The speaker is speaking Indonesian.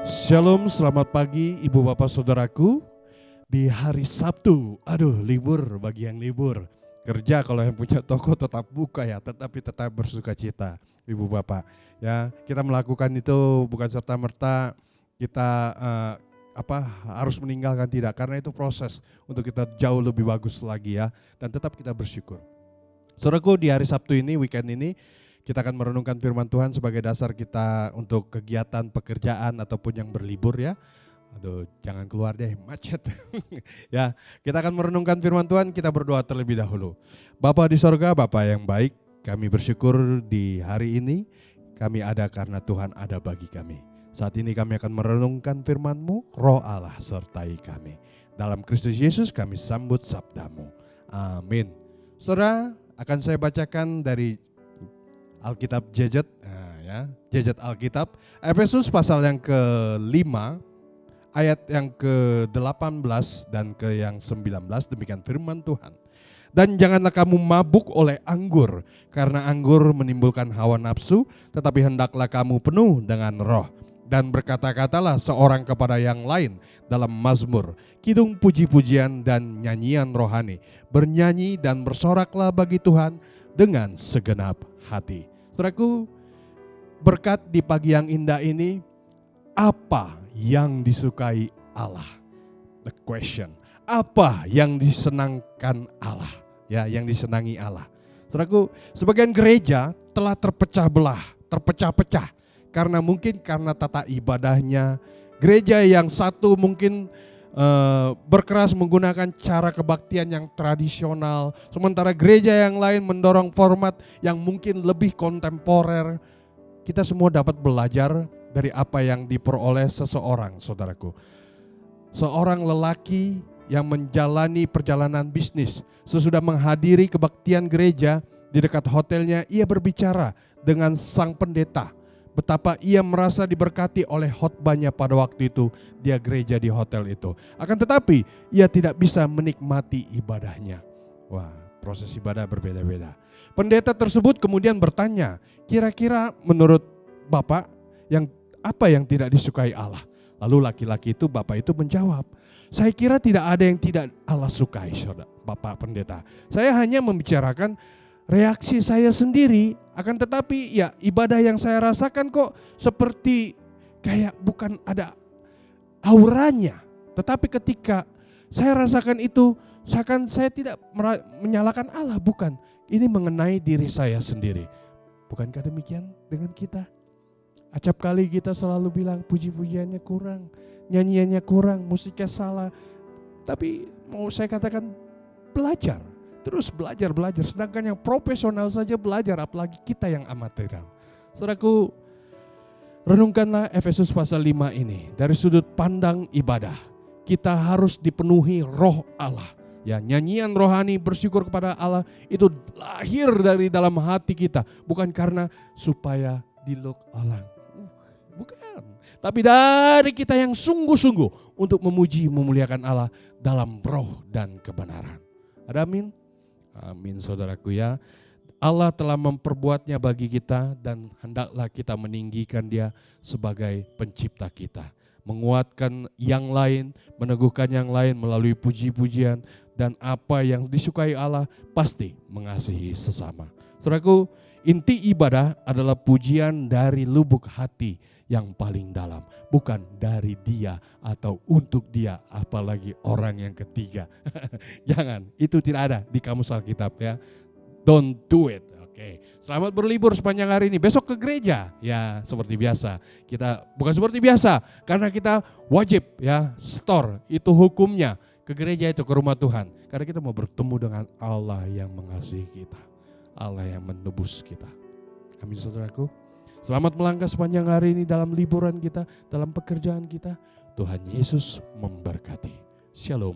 Shalom, selamat pagi Ibu Bapak Saudaraku. Di hari Sabtu, libur bagi yang libur. Kerja kalau yang punya toko tetap buka ya, tetapi tetap bersuka cita Ibu Bapak. Ya, kita melakukan itu bukan serta-merta kita harus meninggalkan, tidak, karena itu proses untuk kita jauh lebih bagus lagi ya, dan tetap kita bersyukur. Saudaraku, di hari Sabtu ini, weekend ini, kita akan merenungkan firman Tuhan sebagai dasar kita untuk kegiatan pekerjaan ataupun yang berlibur ya. Jangan keluar deh, macet. Ya, kita akan merenungkan firman Tuhan, kita berdoa terlebih dahulu. Bapa di sorga, Bapa yang baik, kami bersyukur di hari ini kami ada karena Tuhan ada bagi kami. Saat ini kami akan merenungkan firman-Mu, Roh Allah sertai kami. Dalam Kristus Yesus kami sambut sabda-Mu. Amin. Saudara, akan saya bacakan dari Alkitab Jejet, Jejet Alkitab, Efesus pasal yang ke-5, ayat yang ke-18 dan ke yang 19, demikian firman Tuhan. Dan janganlah kamu mabuk oleh anggur, karena anggur menimbulkan hawa nafsu, tetapi hendaklah kamu penuh dengan roh. Dan berkata-katalah seorang kepada yang lain dalam mazmur, kidung puji-pujian dan nyanyian rohani. Bernyanyi dan bersoraklah bagi Tuhan dengan segenap hati. Saudaraku, berkat di pagi yang indah ini, apa yang disukai Allah? The question. Apa yang disenangkan Allah? Ya, yang disenangi Allah. Saudaraku, sebagian gereja telah terpecah belah, terpecah-pecah. Karena tata ibadahnya. Gereja yang satu mungkin berkeras menggunakan cara kebaktian yang tradisional, sementara gereja yang lain mendorong format yang mungkin lebih kontemporer. Kita semua dapat belajar dari apa yang diperoleh seseorang, saudaraku. Seorang lelaki yang menjalani perjalanan bisnis, sesudah menghadiri kebaktian gereja di dekat hotelnya, ia berbicara dengan sang pendeta. Betapa ia merasa diberkati oleh khotbahnya pada waktu itu dia gereja di hotel itu. Akan tetapi ia tidak bisa menikmati ibadahnya. Wah, proses ibadah berbeda-beda. Pendeta tersebut kemudian bertanya, kira-kira menurut Bapak apa yang tidak disukai Allah? Lalu laki-laki itu, Bapak itu menjawab, saya kira tidak ada yang tidak Allah sukai, saudara, Bapak pendeta. Saya hanya membicarakan reaksi saya sendiri, akan tetapi ya ibadah yang saya rasakan kok seperti kayak bukan ada auranya. Tetapi ketika saya rasakan itu, seakan saya tidak menyalahkan Allah, bukan. Ini mengenai diri saya sendiri. Bukankah demikian dengan kita? Acap kali kita selalu bilang puji-pujiannya kurang, nyanyiannya kurang, musiknya salah. Tapi mau saya katakan belajar. Terus belajar. Sedangkan yang profesional saja belajar, apalagi kita yang amatiran. Saudaraku, renungkanlah Efesus pasal 5 ini. Dari sudut pandang ibadah, kita harus dipenuhi roh Allah. Ya, nyanyian rohani bersyukur kepada Allah itu lahir dari dalam hati kita. Bukan karena supaya diluk orang. Bukan. Tapi dari kita yang sungguh-sungguh untuk memuji, memuliakan Allah dalam roh dan kebenaran. Ada amin? Amin, saudaraku ya. Allah telah memperbuatnya bagi kita dan hendaklah kita meninggikan Dia sebagai pencipta kita. Menguatkan yang lain, meneguhkan yang lain melalui puji-pujian, dan apa yang disukai Allah pasti mengasihi sesama. Saudaraku, inti ibadah adalah pujian dari lubuk hati yang paling dalam, bukan dari dia atau untuk dia, apalagi orang yang ketiga. Jangan, itu tidak ada di kamus Alkitab ya. Don't do it. Oke. Selamat berlibur sepanjang hari ini. Besok ke gereja ya, seperti biasa. Kita bukan seperti biasa karena kita wajib ya, store itu hukumnya, ke gereja itu, ke rumah Tuhan. Karena kita mau bertemu dengan Allah yang mengasihi kita, Allah yang menebus kita. Amin, saudaraku. Selamat melangkah sepanjang hari ini dalam liburan kita, dalam pekerjaan kita. Tuhan Yesus memberkati. Shalom.